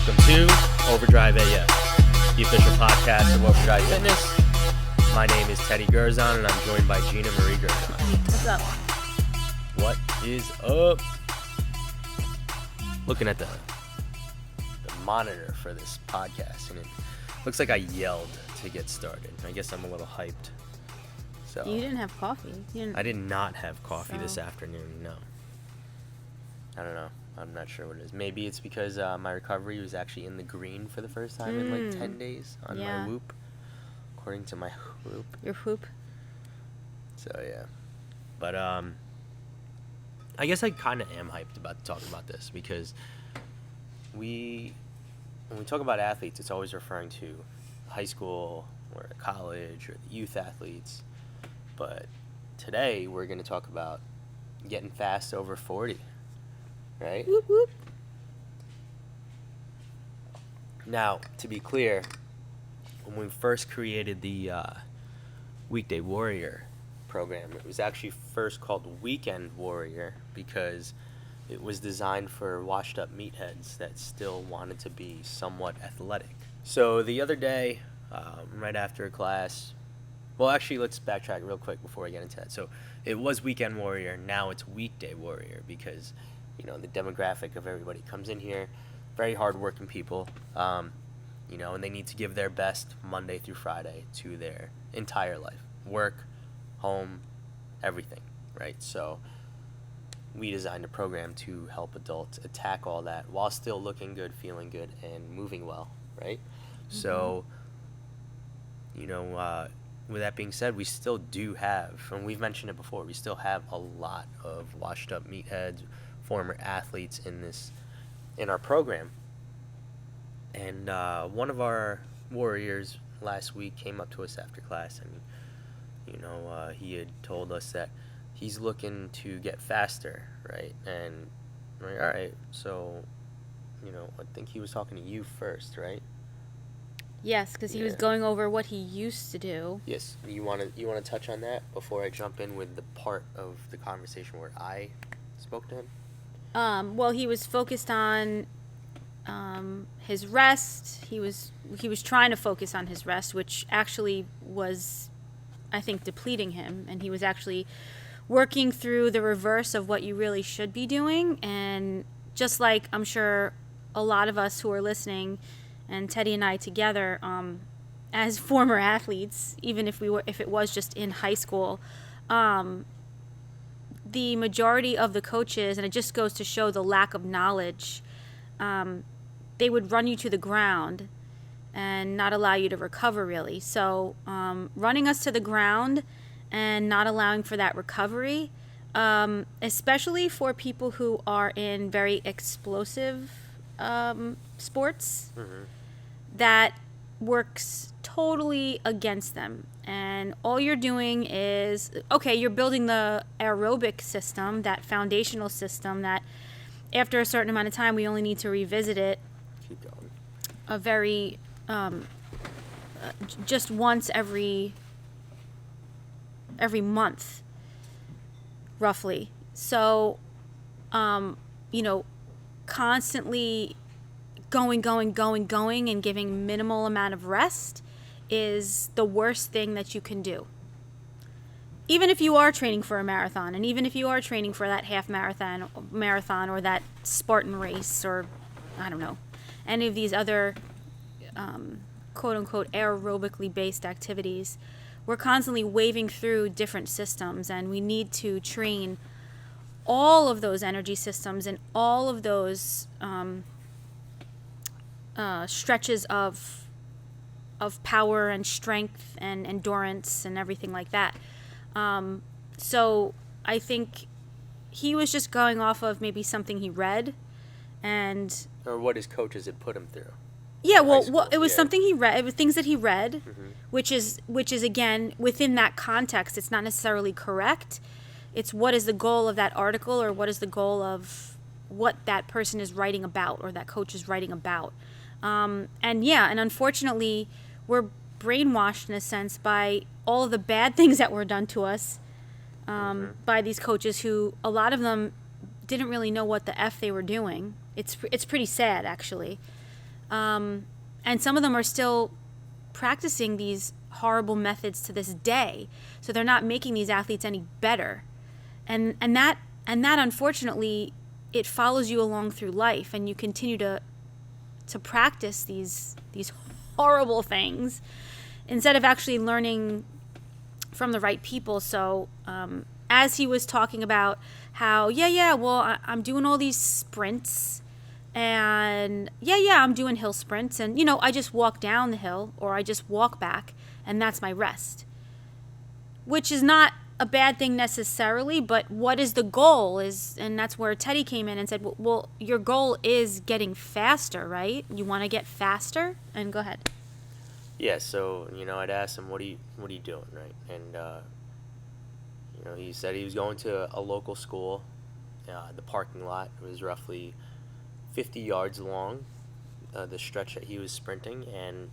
Welcome to Overdrive AF, the official podcast of Overdrive Fitness. My name is Teddy Gerzon, and I'm joined by Gina Marie Gerzon. What's up? What is up? Looking at the monitor for this podcast, and it looks like I yelled to get started. I guess I'm a little hyped. So You didn't have coffee. I did not have coffee this So- afternoon, no. I don't know. I'm not sure what it is. Maybe it's because my recovery was actually in the green for the first time in like 10 days on my Whoop, according to my Whoop. Your whoop. So, yeah. But, I guess I kind of am hyped about talking about this because when we talk about athletes, it's always referring to high school or college or the youth athletes. But today we're going to talk about getting fast over 40, right? Whoop whoop. Now, to be clear, when we first created the Weekday Warrior program, it was actually first called Weekend Warrior because it was designed for washed up meatheads that still wanted to be somewhat athletic. So the other day, right after class, well, actually, let's backtrack real quick before I get into that. So it was Weekend Warrior, now it's Weekday Warrior because, you know, the demographic of everybody comes in here, very hardworking people, you know, and they need to give their best Monday through Friday to their entire life. Work, home, everything, right? So we designed a program to help adults attack all that while still looking good, feeling good, and moving well, right? Mm-hmm. So, you know, with that being said, we still do have, and we've mentioned it before, we still have a lot of washed up meatheads, former athletes in our program. And one of our warriors last week came up to us after class, and you know, he had told us that he's looking to get faster, right? And I'm like, all right, so, you know, I think he was talking to you first, right? Yes, because he was going over what he used to do. Yes. You want to touch on that before I jump in with the part of the conversation where I spoke to him? Well, he was focused on his rest. He was trying to focus on his rest, which actually was, I think, depleting him. And he was actually working through the reverse of what you really should be doing. And just like I'm sure a lot of us who are listening, and Teddy and I together, as former athletes, even if it was just in high school, the majority of the coaches, and it just goes to show the lack of knowledge, they would run you to the ground and not allow you to recover, really. So running us to the ground and not allowing for that recovery, especially for people who are in very explosive sports, that works totally against them. And all you're doing is, okay, you're building the aerobic system, that foundational system that after a certain amount of time we only need to revisit it a very just once every month roughly. So you know, constantly going and giving minimal amount of rest is the worst thing that you can do. Even if you are training for a marathon, and even if you are training for that half marathon or that Spartan race, or I don't know, any of these other quote unquote aerobically based activities, we're constantly waving through different systems, and we need to train all of those energy systems and all of those stretches of power and strength and endurance and everything like that. So I think he was just going off of maybe something he read, or what his coaches had put him through. Yeah, well, it was something he read. It was things that he read, which is again within that context. It's not necessarily correct. It's what is the goal of that article, or what is the goal of what that person is writing about, or that coach is writing about. And unfortunately, we're brainwashed in a sense by all of the bad things that were done to us by these coaches, who a lot of them didn't really know what the F they were doing. It's pretty sad, actually. And some of them are still practicing these horrible methods to this day. So they're not making these athletes any better. And that unfortunately, it follows you along through life, and you continue to practice these horrible things instead of actually learning from the right people. So as he was talking about how I'm doing all these sprints, and I'm doing hill sprints, and I just walk down the hill or I just walk back, and that's my rest, which is not a bad thing necessarily, but what is the goal is, and that's where Teddy came in and said, well, your goal is getting faster, right? You want to get faster? And go ahead. Yeah, so, I'd ask him, what are you doing, right? And, he said he was going to a local school. The parking lot was roughly 50 yards long, the stretch that he was sprinting, and,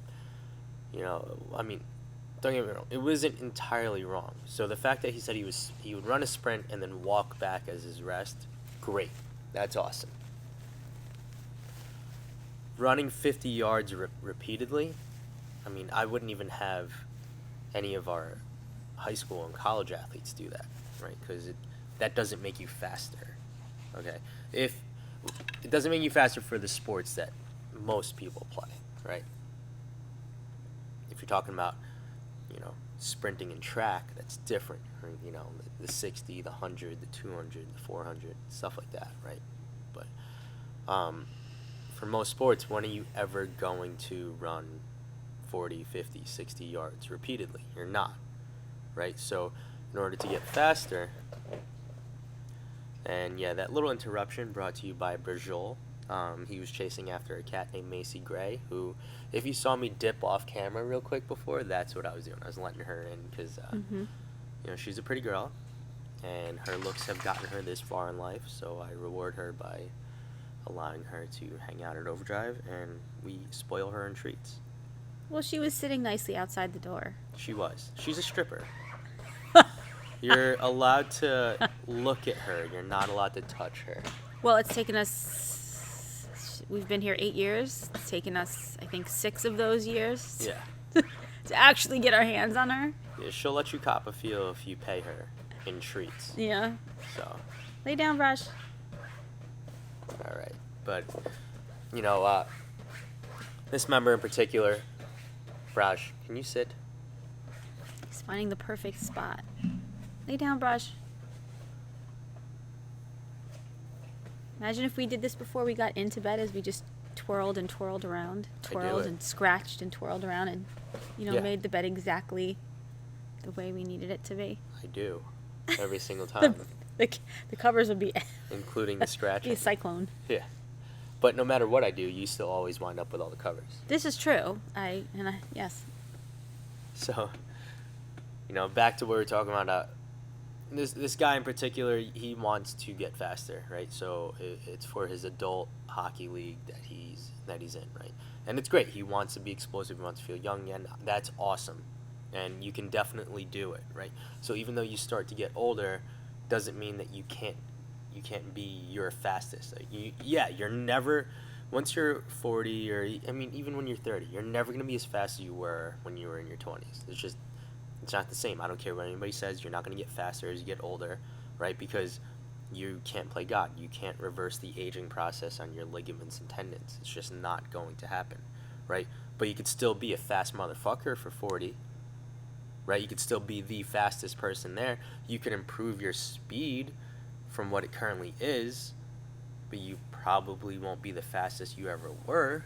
don't get me wrong, it wasn't entirely wrong. So the fact that he said he would run a sprint and then walk back as his rest, great. That's awesome. Running 50 yards repeatedly, I wouldn't even have any of our high school and college athletes do that, right? Because that doesn't make you faster, okay? If it doesn't make you faster for the sports that most people play, right? If you're talking about sprinting and track, that's different. Right? The 60, the 100, the 200, the 400, stuff like that, right? But for most sports, when are you ever going to run 40, 50, 60 yards repeatedly? You're not, right? So in order to get faster, and that little interruption brought to you by Berjol. He was chasing after a cat named Macy Gray, who, if you saw me dip off camera real quick before, that's what I was doing. I was letting her in because, she's a pretty girl, and her looks have gotten her this far in life, so I reward her by allowing her to hang out at Overdrive, and we spoil her in treats. Well, she was sitting nicely outside the door. She was. She's a stripper. You're allowed to look at her. You're not allowed to touch her. Well, it's taken us... We've been here 8 years. It's taken us, I think, 6 of those years to actually get our hands on her. Yeah, she'll let you cop a feel if you pay her in treats. Yeah. So. Lay down, Brush. All right. But, this member in particular, Brush, can you sit? He's finding the perfect spot. Lay down, Brush. Imagine if we did this before we got into bed, as we just twirled and twirled around, twirled and scratched and twirled around, and made the bed exactly the way we needed it to be. I do, every single time. the covers would be including the scratching. Be a cyclone. Yeah, but no matter what I do, you still always wind up with all the covers. This is true. Yes. So, back to what we were talking about. This guy in particular, he wants to get faster, right? So it's for his adult hockey league that he's in, right? And it's great. He wants to be explosive. He wants to feel young, and that's awesome. And you can definitely do it, right? So even though you start to get older, doesn't mean that you can't be your fastest. Like you're never, once you're 40 or even when you're 30, you're never gonna be as fast as you were when you were in your 20s. It's not the same. I don't care what anybody says. You're not going to get faster as you get older, right? Because you can't play God. You can't reverse the aging process on your ligaments and tendons. It's just not going to happen, right? But you could still be a fast motherfucker for 40, right? You could still be the fastest person there. You can improve your speed from what it currently is, but you probably won't be the fastest you ever were.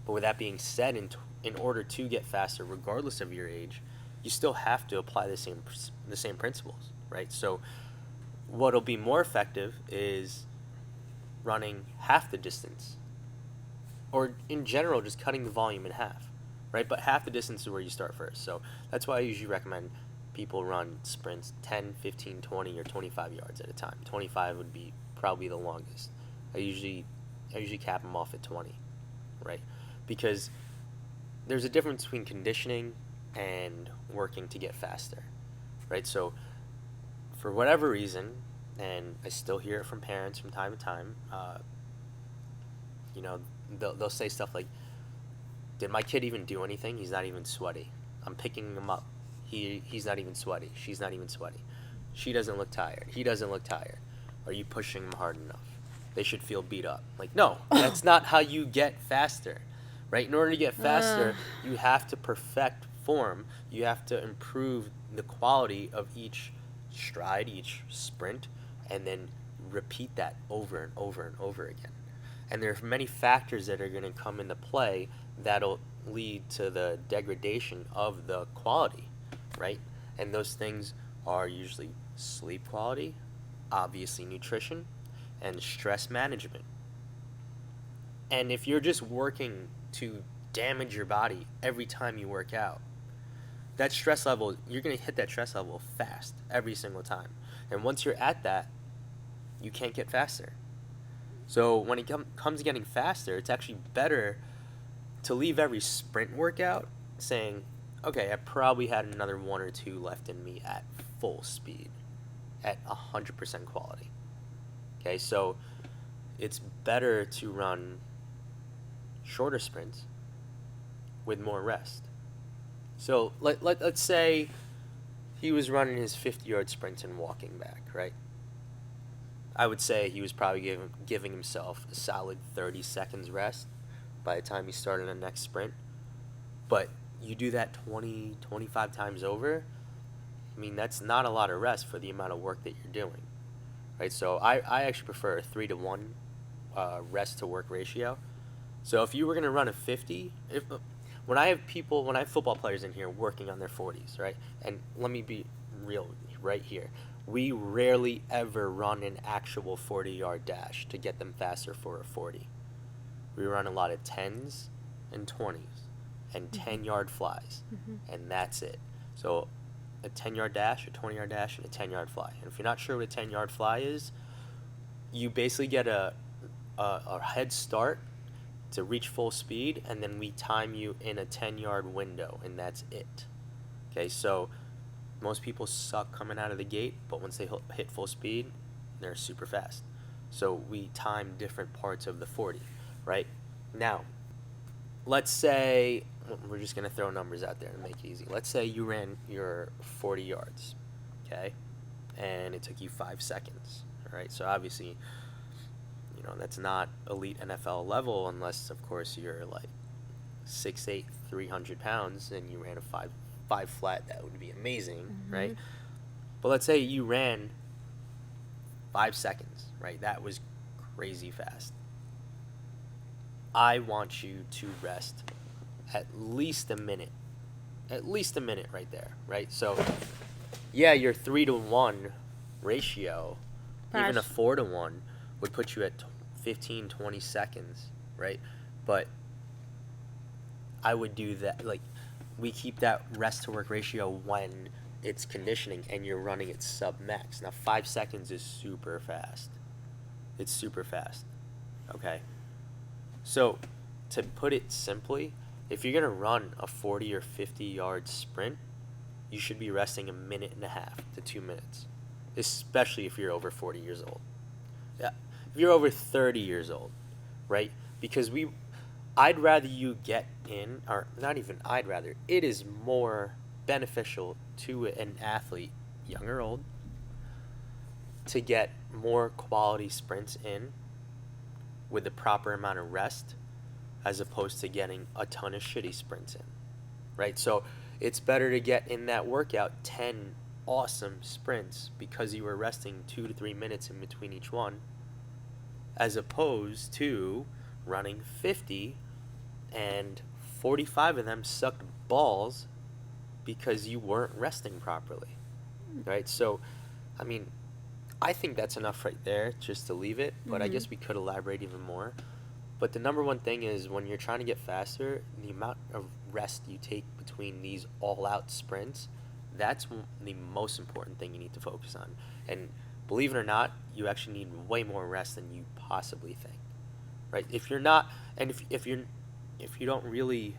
But with that being said, in order to get faster, regardless of your age, you still have to apply the same principles, right? So what'll be more effective is running half the distance, or in general just cutting the volume in half, right? But half the distance is where you start first. So that's why I usually recommend people run sprints 10, 15, 20, or 25 yards at a time. 25 would be probably the longest. I usually cap them off at 20, right? Because there's a difference between conditioning and working to get faster, right? So for whatever reason, and I still hear it from parents from time to time, they'll say stuff like, "Did my kid even do anything? He's not even sweaty. I'm picking him up. He's not even sweaty. She's not even sweaty. She doesn't look tired. He doesn't look tired. Are you pushing them hard enough? They should feel beat up." Like, no, that's not how you get faster, right? In order to get faster, you have to perfect form. You have to improve the quality of each stride, each sprint, and then repeat that over and over and over again. And there's many factors that are going to come into play that'll lead to the degradation of the quality, right? And those things are usually sleep quality, obviously nutrition, and stress management. And if you're just working to damage your body every time you work out, that stress level, you're going to hit that stress level fast every single time. And once you're at that, you can't get faster. So when it comes to getting faster, it's actually better to leave every sprint workout saying, okay, I probably had another one or two left in me at full speed, at 100% quality. Okay, so it's better to run shorter sprints with more rest. So let's say he was running his 50-yard sprints and walking back, right? I would say he was probably giving himself a solid 30 seconds rest by the time he started the next sprint. But you do that 20, 25 times over, I mean, that's not a lot of rest for the amount of work that you're doing, right? So I actually prefer a 3-to-1 rest to work ratio. So if you were going to run a 50, when I have football players in here working on their 40s, right? And let me be real right here. We rarely ever run an actual 40-yard dash to get them faster for a 40. We run a lot of 10s and 20s and 10-yard flies, and that's it. So a 10-yard dash, a 20-yard dash, and a 10-yard fly. And if you're not sure what a 10-yard fly is, you basically get a head start to reach full speed, and then we time you in a 10-yard window, and that's it. Okay, so most people suck coming out of the gate, but once they hit full speed, they're super fast. So we time different parts of the 40, right? Now, let's say, we're just going to throw numbers out there to make it easy. Let's say you ran your 40 yards, okay? And it took you 5 seconds, all right? So obviously, that's not elite NFL level unless, of course, you're like 6'8", 300 pounds, and you ran a 5 flat. That would be amazing, right? But let's say you ran 5 seconds, right? That was crazy fast. I want you to rest at least a minute right there, right? So yeah, your 3-to-1 ratio, even a 4-to-1 would put you at 15, 20 seconds, right? But I would do that, like, we keep that rest to work ratio when it's conditioning and you're running at sub max. Now 5 seconds is super fast. It's super fast. Okay. So to put it simply, if you're gonna run a 40 or 50-yard sprint, you should be resting 1.5 minutes to 2 minutes, especially if you're over 40 years old. Yeah, if you're over 30 years old, right? Because I'd rather you get in, or not even I'd rather, it is more beneficial to an athlete, young or old, to get more quality sprints in with the proper amount of rest as opposed to getting a ton of shitty sprints in, right? So it's better to get in that workout 10 awesome sprints because you were resting 2 to 3 minutes in between each one, as opposed to running 50 and 45 of them sucked balls because you weren't resting properly, right? So, I mean, I think that's enough right there just to leave it, but I guess we could elaborate even more. But the number one thing is when you're trying to get faster, the amount of rest you take between these all-out sprints, that's the most important thing you need to focus on. And believe it or not, you actually need way more rest than you possibly think, right? If you're not, and if you don't really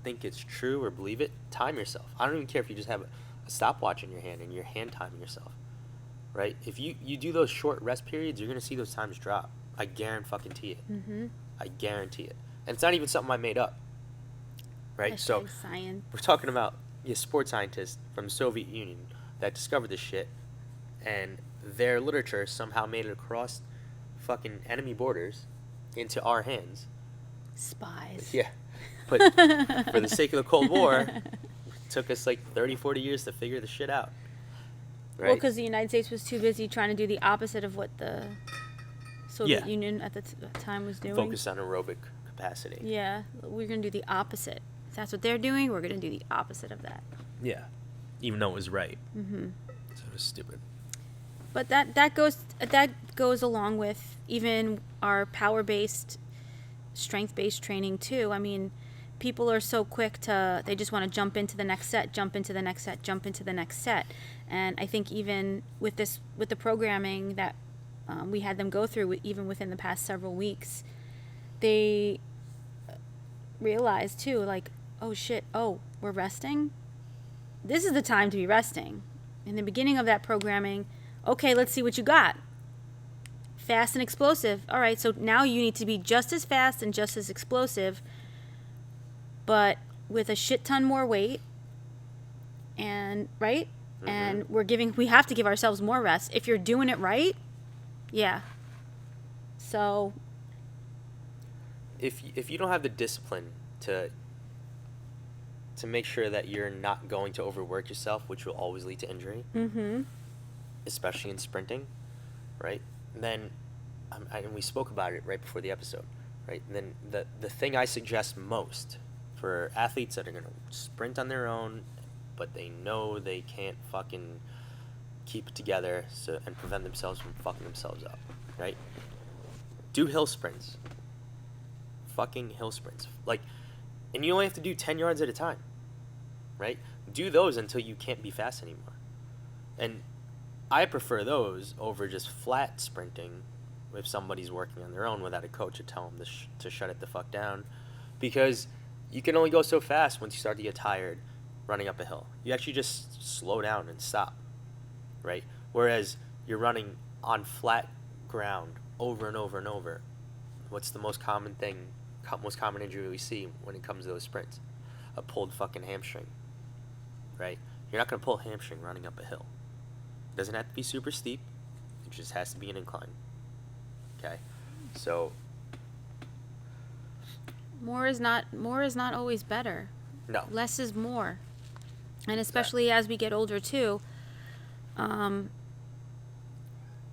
think it's true or believe it, time yourself. I don't even care if you just have a stopwatch in your hand and you're hand timing yourself, right? If you do those short rest periods, you're gonna see those times drop. I guarantee it. I guarantee it. And it's not even something I made up, right? So Hashtag science. we're talking about a sports scientist from the Soviet Union that discovered this shit, and their literature somehow made it across fucking enemy borders into our hands. Spies. Yeah. But for the sake of the Cold War, it took us like 30, 40 years to figure the shit out. Right? Well, because the United States was too busy trying to do the opposite of what the Soviet Yeah. Union at the time was doing. Focus on aerobic capacity. Yeah, we're going to do the opposite. If that's what they're doing, we're going to do the opposite of that. Yeah. Even though it was right. Mm-hmm. So it was stupid. But that goes along with even our power-based, strength-based training too. I mean, people are so quick to, they just want to jump into the next set, jump into the next set, jump into the next set. And I think even with the programming that we had them go through, even within the past several weeks, they realized too, like, oh shit, we're resting? This is the time to be resting. In the beginning of that programming, okay, let's see what you got. Fast and explosive. All right, so now you need to be just as fast and just as explosive, but with a shit ton more weight. And right? Mm-hmm. And we have to give ourselves more rest. If you're doing it right, yeah. So if you don't have the discipline to make sure that you're not going to overwork yourself, which will always lead to injury, mm-hmm. especially in sprinting, right? Then, and we spoke about it right before the episode, right? And then the thing I suggest most for athletes that are going to sprint on their own, but they know they can't fucking keep it together and prevent themselves from fucking themselves up, right? Do hill sprints. Fucking hill sprints. Like, and you only have to do 10 yards at a time, right? Do those until you can't be fast anymore. And I prefer those over just flat sprinting if somebody's working on their own without a coach to tell them to shut it the fuck down. Because you can only go so fast once you start to get tired running up a hill. You actually just slow down and stop, right? Whereas you're running on flat ground over and over and over. What's the most common injury we see when it comes to those sprints? A pulled fucking hamstring, right? You're not going to pull a hamstring running up a hill. It doesn't have to be super steep. It just has to be an incline. Okay? So more is not always better. No. Less is more. And especially as we get older too,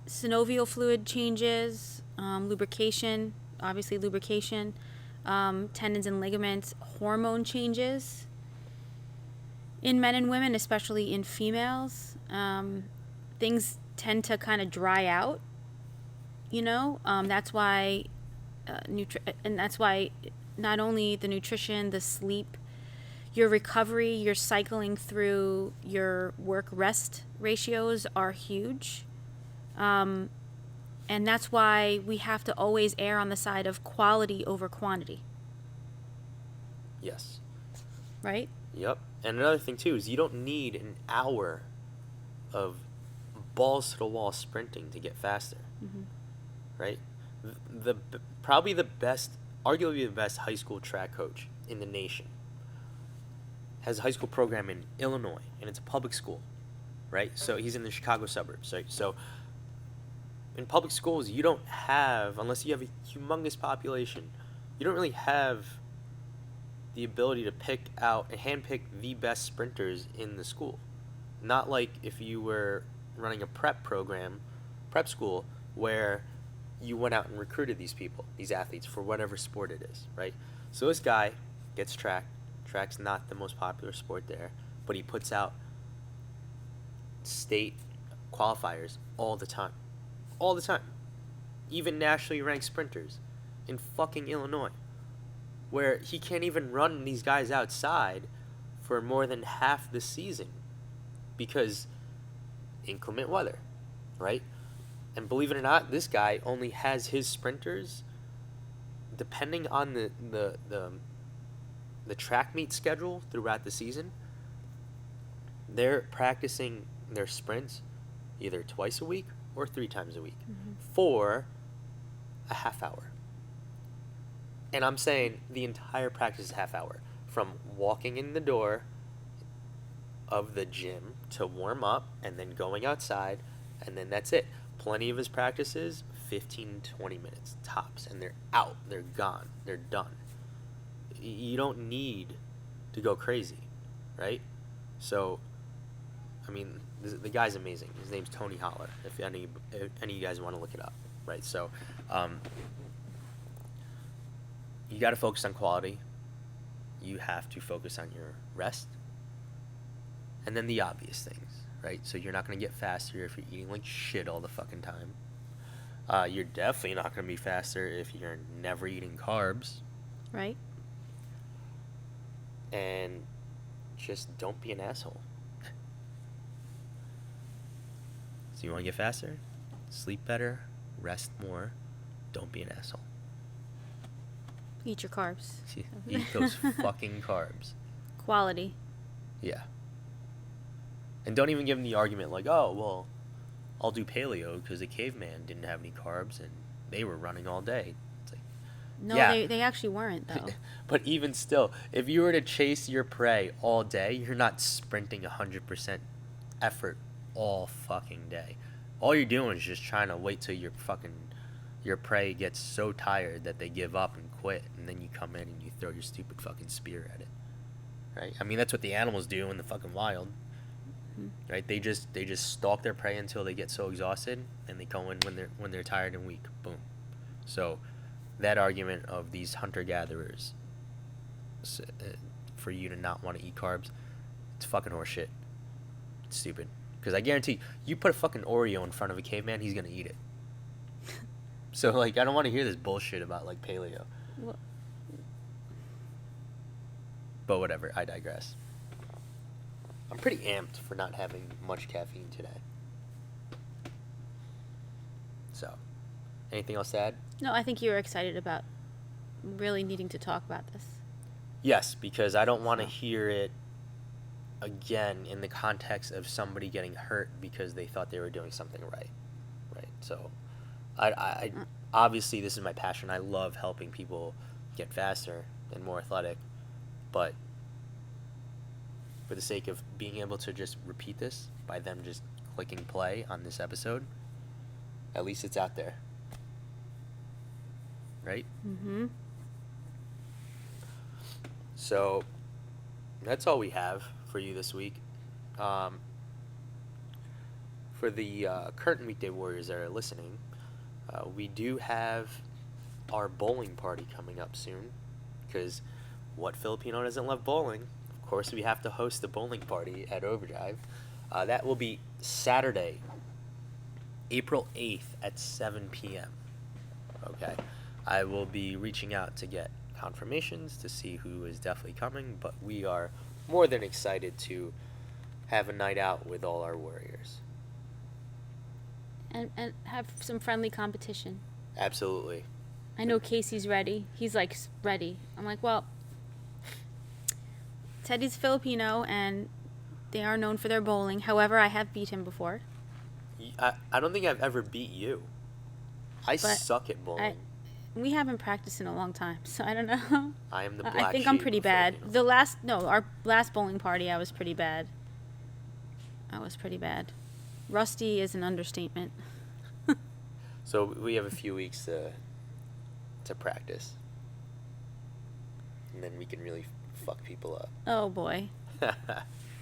synovial fluid changes, lubrication, tendons and ligaments, hormone changes in men and women, especially in females. Things tend to kind of dry out, that's why that's why not only the nutrition, the sleep, your recovery, your cycling through your work-rest ratios are huge. And that's why we have to always err on the side of quality over quantity. Yes. Right? Yep. And another thing, too, is you don't need an hour of balls-to-the-wall sprinting to get faster. Mm-hmm. Right? Arguably the best high school track coach in the nation has a high school program in Illinois, and it's a public school, right? So he's in the Chicago suburbs, right? So in public schools, you don't have, unless you have a humongous population, you don't really have the ability to pick out and handpick the best sprinters in the school. Not like if you were running a prep school, where you went out and recruited these people, these athletes, for whatever sport it is, right? So this guy gets track. Track's not the most popular sport there, but he puts out state qualifiers all the time. All the time. Even nationally ranked sprinters in fucking Illinois, where he can't even run these guys outside for more than half the season because inclement weather, right? And believe it or not, this guy only has his sprinters, depending on the track meet schedule throughout the season, they're practicing their sprints either twice a week or 3 times a week, mm-hmm. for a half hour. And I'm saying the entire practice is half hour. From walking in the door of the gym to warm up and then going outside, and then that's it. Plenty of his practices, 15 to 20 minutes tops, and they're out. They're gone. They're done. You don't need to go crazy, right? So, I mean, the guy's amazing. His name's Tony Holler, if any of you guys want to look it up, right? So, you got to focus on quality. You have to focus on your rest. And then the obvious things, right? So you're not going to get faster if you're eating like shit all the fucking time. You're definitely not going to be faster if you're never eating carbs. Right. And just don't be an asshole. So you want to get faster? Sleep better, rest more, don't be an asshole. Eat your carbs. Eat those fucking carbs. Quality. Yeah. And don't even give them the argument like, oh, well, I'll do paleo because the caveman didn't have any carbs and they were running all day. It's like, no, yeah. they actually weren't, though. But even still, if you were to chase your prey all day, you're not sprinting 100% effort all fucking day. All you're doing is just trying to wait till your prey gets so tired that they give up and quit, and then you come in and you throw your stupid fucking spear at it. Right? I mean, that's what the animals do in the fucking wild. Right? They just stalk their prey until they get so exhausted, and they go in when they're tired and weak. Boom. So that argument of these hunter-gatherers for you to not want to eat carbs, it's fucking horseshit. It's stupid. Because I guarantee you put a fucking Oreo in front of a caveman, he's gonna eat it. So like, I don't want to hear this bullshit about like paleo. Well, but whatever, I digress. I'm pretty amped for not having much caffeine today. So, anything else to add? no, I think you were excited about really needing to talk about this. Yes, because I don't want to hear it again in the context of somebody getting hurt because they thought they were doing something right. Right? So, I obviously this is my passion. I love helping people get faster and more athletic, but for the sake of being able to just repeat this by them just clicking play on this episode, at least it's out there. Right? Mm-hmm. So, that's all we have for you this week. For the current weekday warriors that are listening, we do have our bowling party coming up soon, because what Filipino doesn't love bowling? Of course, we have to host a bowling party at Overdrive. That will be Saturday, April 8th at 7 p.m. Okay. I will be reaching out to get confirmations to see who is definitely coming, but we are more than excited to have a night out with all our warriors. And have some friendly competition. Absolutely. I know Casey's ready. He's like, ready. I'm like, well, Teddy's Filipino, and they are known for their bowling. However, I have beat him before. I don't think I've ever beat you. I suck at bowling. We haven't practiced in a long time, so I don't know. I am the black I think I'm sheep pretty of bad. Filipinos. Our last bowling party, I was pretty bad. Rusty is an understatement. So we have a few weeks to practice, and then we can really fuck people up. Oh boy.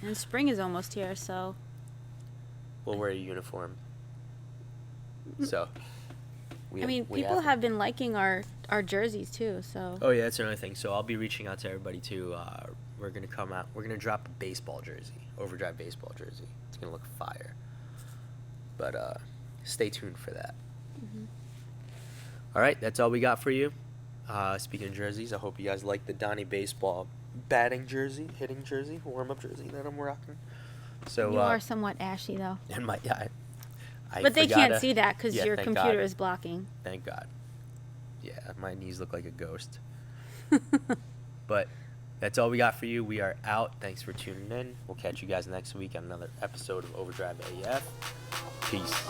And spring is almost here, so. We'll wear a uniform. So. People have been liking our jerseys too, so. Oh yeah, that's another thing. So I'll be reaching out to everybody too. We're gonna come out. We're gonna drop a baseball jersey, Overdrive baseball jersey. It's gonna look fire. But stay tuned for that. Mm-hmm. All right, that's all we got for you. Speaking of jerseys, I hope you guys like the Donnie baseball batting jersey, hitting jersey, warm-up jersey that I'm rocking. So you are somewhat ashy though. And But they can't see that because your computer God. is blocking. Thank God. Yeah, my knees look like a ghost. But that's all we got for you. We are out. Thanks for tuning in. We'll catch you guys next week on another episode of Overdrive AF. Peace.